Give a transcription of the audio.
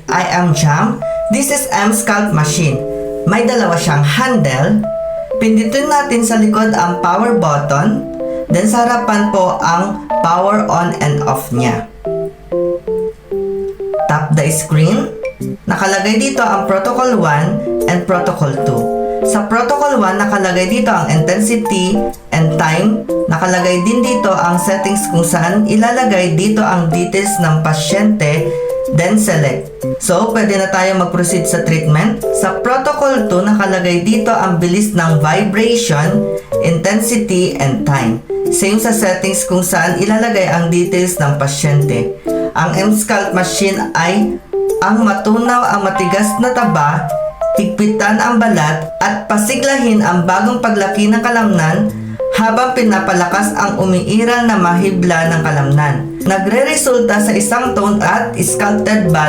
I am Jam. This is M-Scalp machine. May dalawa siyang handle. Pindutin natin sa likod ang power button. Then sa harapan po ang power on and off niya. Tap the screen. Nakalagay dito ang protocol 1 and protocol 2. Sa protocol 1, nakalagay dito ang intensity and time. Nakalagay din dito ang settings kung saan ilalagay dito ang details ng pasyente, then select. So, pwede na tayo mag-proceed sa treatment. Sa protocol 2, nakalagay dito ang bilis ng vibration, intensity, and time. Same sa settings kung saan ilalagay ang details ng pasyente. Ang M-Scalp machine ay ang matunaw ang matigas na taba, higpitan ang balat at pasiglahin ang bagong paglaki ng kalamnan habang pinapalakas ang umiiral na mahibla ng kalamnan. Nagre-resulta sa isang toned at sculpted body